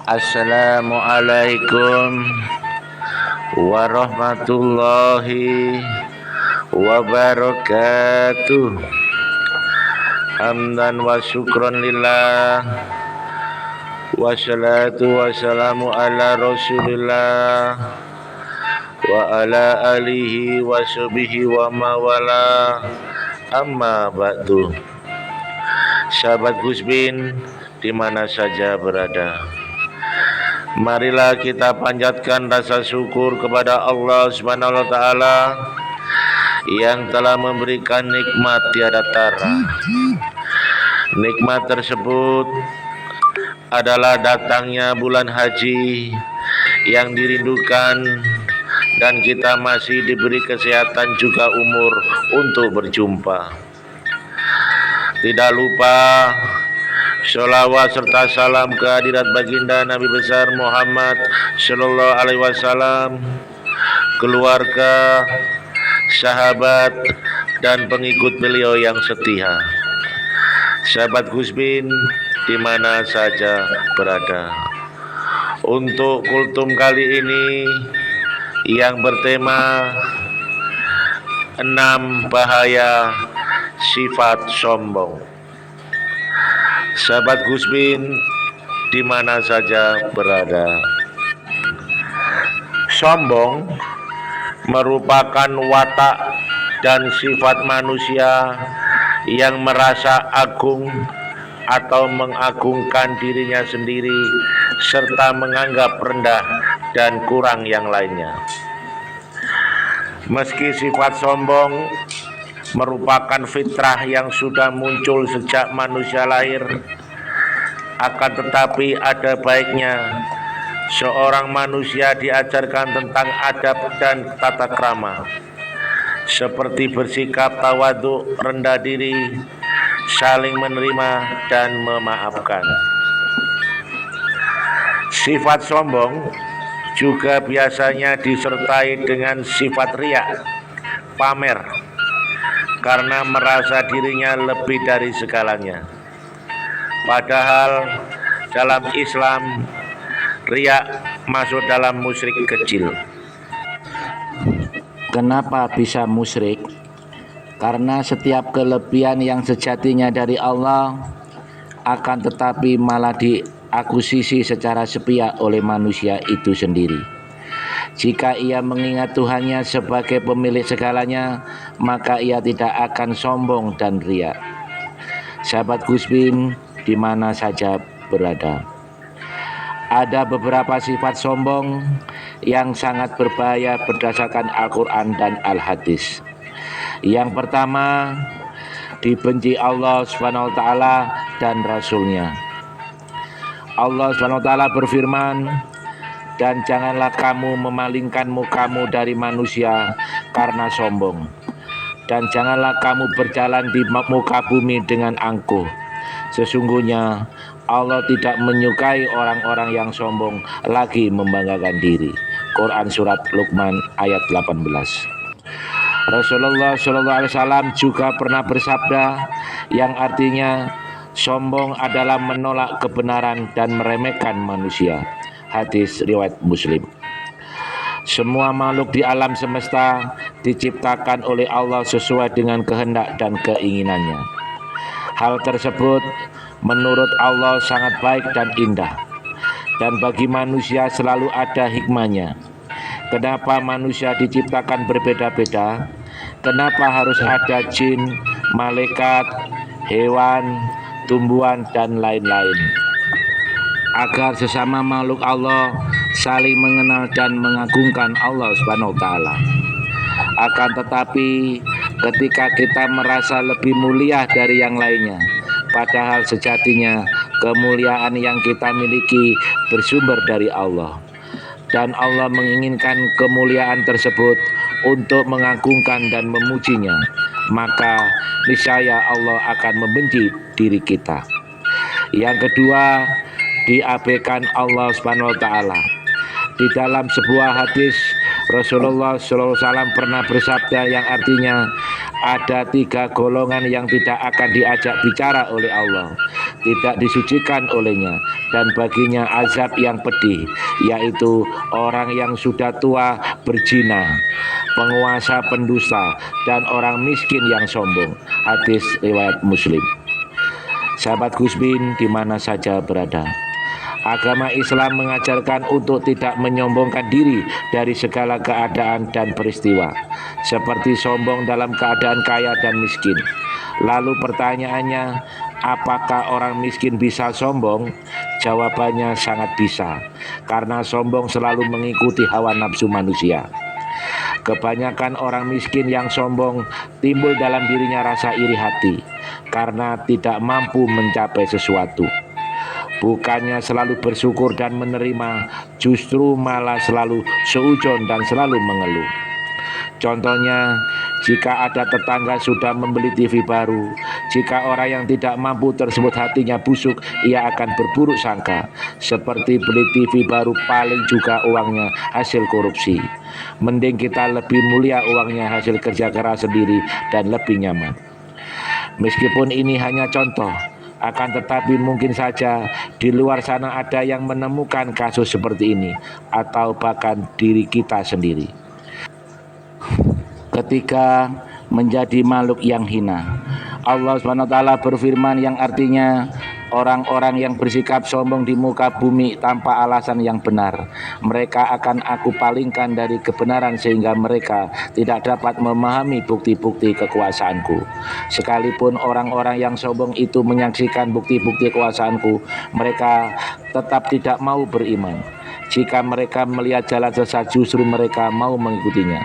Assalamualaikum warahmatullahi wabarakatuh. Hamdan wa syukran lillah, wassalatu wassalamu ala rasulillah wa ala alihi wa sahbihi wa mawala. Amma ba'du. Sahabat Gusbin di mana saja berada, marilah kita panjatkan rasa syukur kepada Allah Subhanahu wa taala yang telah memberikan nikmat tiada tara. Nikmat tersebut adalah datangnya bulan haji yang dirindukan, dan kita masih diberi kesehatan juga umur untuk berjumpa. Tidak lupa sholawat serta salam kehadirat baginda Nabi besar Muhammad Sallallahu Alaihi Wasallam, keluarga, sahabat, dan pengikut beliau yang setia. Sahabat Gusbin di mana saja berada, untuk kultum kali ini yang bertema 6 bahaya sifat sombong. Sahabat Gusbin di mana saja berada, sombong merupakan watak dan sifat manusia yang merasa agung atau mengagungkan dirinya sendiri serta menganggap rendah dan kurang yang lainnya. Meski sifat sombong merupakan fitrah yang sudah muncul sejak manusia lahir, akan tetapi ada baiknya seorang manusia diajarkan tentang adab dan tata krama, seperti bersikap tawadhu, rendah diri, saling menerima dan memaafkan. Sifat sombong juga biasanya disertai dengan sifat riya, pamer, karena merasa dirinya lebih dari segalanya. Padahal dalam Islam, riya masuk dalam musyrik kecil. Kenapa bisa musyrik? Karena setiap kelebihan yang sejatinya dari Allah akan tetapi malah diakuisisi secara sepihak oleh manusia itu sendiri. Jika ia mengingat Tuhannya sebagai pemilik segalanya, maka ia tidak akan sombong dan riya. Sahabat Gusbin di mana saja berada, ada beberapa sifat sombong yang sangat berbahaya berdasarkan Al-Quran dan Al-Hadis. Yang pertama, dibenci Allah Subhanahu wa taala dan Rasulnya. Allah Subhanahu wa taala berfirman, dan janganlah kamu memalingkan mukamu dari manusia karena sombong, dan janganlah kamu berjalan di muka bumi dengan angkuh. Sesungguhnya Allah tidak menyukai orang-orang yang sombong lagi membanggakan diri. Quran surat Luqman ayat 18. Rasulullah SAW juga pernah bersabda yang artinya sombong adalah menolak kebenaran dan meremehkan manusia. Hadis riwayat Muslim. Semua makhluk di alam semesta diciptakan oleh Allah sesuai dengan kehendak dan keinginannya. Hal tersebut menurut Allah sangat baik dan indah, dan bagi manusia selalu ada hikmahnya. Kenapa manusia diciptakan berbeda-beda? Kenapa harus ada jin, malaikat, hewan, tumbuhan, dan lain-lain? Agar sesama makhluk Allah saling mengenal dan mengagungkan Allah Subhanahu wa taala. Akan tetapi ketika kita merasa lebih mulia dari yang lainnya, padahal sejatinya kemuliaan yang kita miliki bersumber dari Allah, dan Allah menginginkan kemuliaan tersebut untuk mengagungkan dan memujinya, maka niscaya Allah akan membenci diri kita. Yang kedua, diabaikan Allah Subhanahu wa taala. Di dalam sebuah hadis, Rasulullah SAW pernah bersabda yang artinya ada 3 golongan yang tidak akan diajak bicara oleh Allah. tidak disucikan olehnya, dan baginya azab yang pedih, yaitu orang yang sudah tua berzina, penguasa pendusta, dan orang miskin yang sombong. Hadis riwayat Muslim. Sahabat Gusbin di mana saja berada, agama Islam mengajarkan untuk tidak menyombongkan diri dari segala keadaan dan peristiwa, seperti sombong dalam keadaan kaya dan miskin. Lalu pertanyaannya, apakah orang miskin bisa sombong? Jawabannya sangat bisa, karena sombong selalu mengikuti hawa nafsu manusia. Kebanyakan orang miskin yang sombong timbul dalam dirinya rasa iri hati, karena tidak mampu mencapai sesuatu. Bukannya selalu bersyukur dan menerima, justru malah selalu seujon dan selalu mengeluh. Contohnya, jika ada tetangga sudah membeli TV baru, jika orang yang tidak mampu tersebut hatinya busuk, ia akan berburuk sangka, seperti beli TV baru paling juga uangnya hasil korupsi. Mending kita lebih mulia uangnya hasil kerja keras sendiri dan lebih nyaman. Meskipun ini hanya contoh, akan tetapi mungkin saja di luar sana ada yang menemukan kasus seperti ini, atau bahkan diri kita sendiri. Ketika menjadi makhluk yang hina, Allah SWT berfirman yang artinya, orang-orang yang bersikap sombong di muka bumi tanpa alasan yang benar, mereka akan aku palingkan dari kebenaran sehingga mereka tidak dapat memahami bukti-bukti kekuasaanku. Sekalipun orang-orang yang sombong itu menyaksikan bukti-bukti kekuasaanku, mereka tetap tidak mau beriman. Jika mereka melihat jalan sesat, justru mereka mau mengikutinya.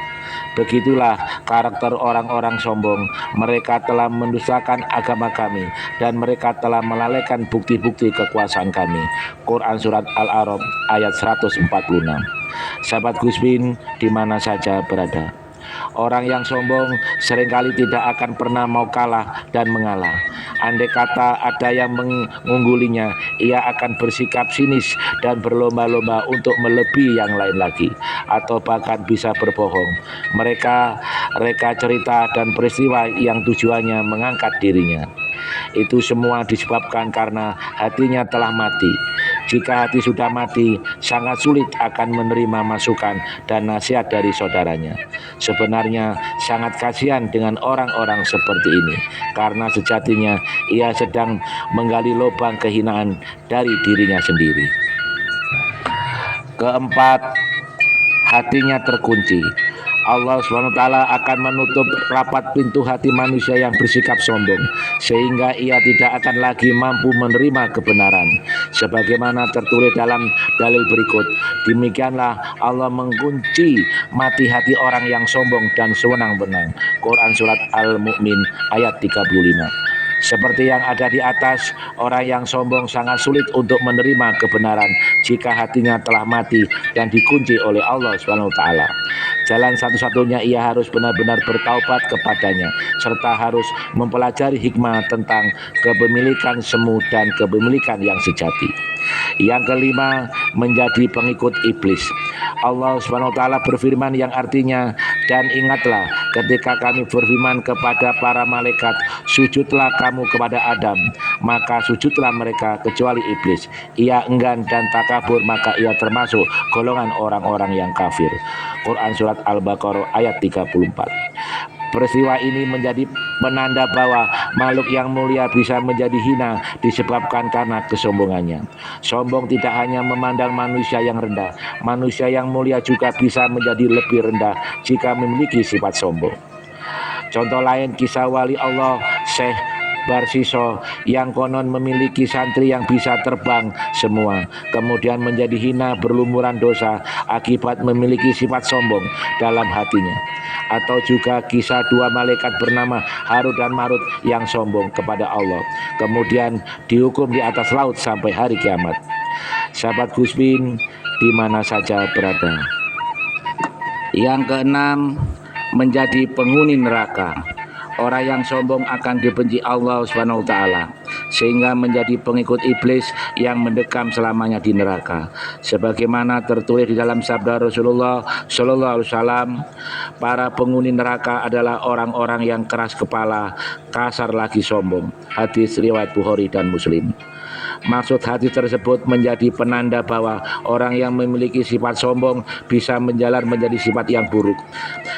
Begitulah karakter orang-orang sombong. Mereka telah mendustakan agama kami, dan mereka telah melalaikan bukti-bukti kekuasaan kami. Quran Surat Al-A'raf ayat 146. Sahabat Gusbin di mana saja berada, orang yang sombong seringkali tidak akan pernah mau kalah dan mengalah. Andai kata ada yang mengunggulinya, ia akan bersikap sinis dan berlomba-lomba untuk melebihi yang lain lagi, atau bahkan bisa berbohong. Mereka reka cerita dan peristiwa yang tujuannya mengangkat dirinya. Itu semua disebabkan karena hatinya telah mati. Jika hati sudah mati, sangat sulit akan menerima masukan dan nasihat dari saudaranya. Sebenarnya sangat kasihan dengan orang-orang seperti ini, karena sejatinya ia sedang menggali lubang kehinaan dari dirinya sendiri. Keempat, hatinya terkunci. Allah SWT akan menutup rapat pintu hati manusia yang bersikap sombong, sehingga ia tidak akan lagi mampu menerima kebenaran. Sebagaimana tertulis dalam dalil berikut, demikianlah Allah mengunci mati hati orang yang sombong dan sewenang-wenang. Quran Surat Al-Mu'min ayat 35. Seperti yang ada di atas, orang yang sombong sangat sulit untuk menerima kebenaran jika hatinya telah mati dan dikunci oleh Allah SWT. Jalan satu-satunya ia harus benar-benar bertaubat kepadanya, serta harus mempelajari hikmah tentang kepemilikan semu dan kepemilikan yang sejati. Yang kelima, menjadi pengikut iblis. Allah SWT berfirman yang artinya, dan ingatlah ketika kami berfirman kepada para malaikat, sujudlah kamu kepada Adam, maka sujudlah mereka kecuali iblis. Ia enggan dan takabur, maka ia termasuk golongan orang-orang yang kafir. Quran Surat Al-Baqarah ayat 34. Peristiwa ini menjadi penanda bahwa makhluk yang mulia bisa menjadi hina disebabkan karena kesombongannya. Sombong tidak hanya memandang manusia yang rendah, manusia yang mulia juga bisa menjadi lebih rendah jika memiliki sifat sombong. Contoh lain kisah wali Allah Syekh Barsiso yang konon memiliki santri yang bisa terbang semua, kemudian menjadi hina berlumuran dosa akibat memiliki sifat sombong dalam hatinya. Atau juga kisah dua malaikat bernama Harut dan Marut yang sombong kepada Allah, kemudian dihukum di atas laut sampai hari kiamat. Sahabat Gusbin di mana saja berada. Yang keenam, menjadi penghuni neraka. Orang yang sombong akan dibenci Allah SWT, sehingga menjadi pengikut iblis yang mendekam selamanya di neraka. Sebagaimana tertulis di dalam sabda Rasulullah SAW, para penghuni neraka adalah orang-orang yang keras kepala, kasar lagi sombong. Hadis riwayat Bukhari dan Muslim. Maksud hadis tersebut menjadi penanda bahwa orang yang memiliki sifat sombong bisa menjalar menjadi sifat yang buruk,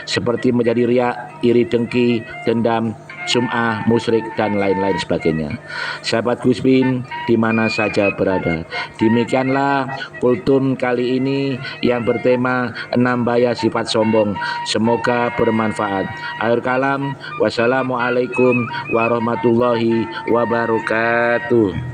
seperti menjadi riya, iri dengki, dendam, sum'ah, musyrik, dan lain-lain sebagainya. Sahabat Guspin di mana saja berada, demikianlah kultum kali ini yang bertema 6 bahaya sifat sombong. Semoga bermanfaat. Akhir kalam, wassalamualaikum warahmatullahi wabarakatuh.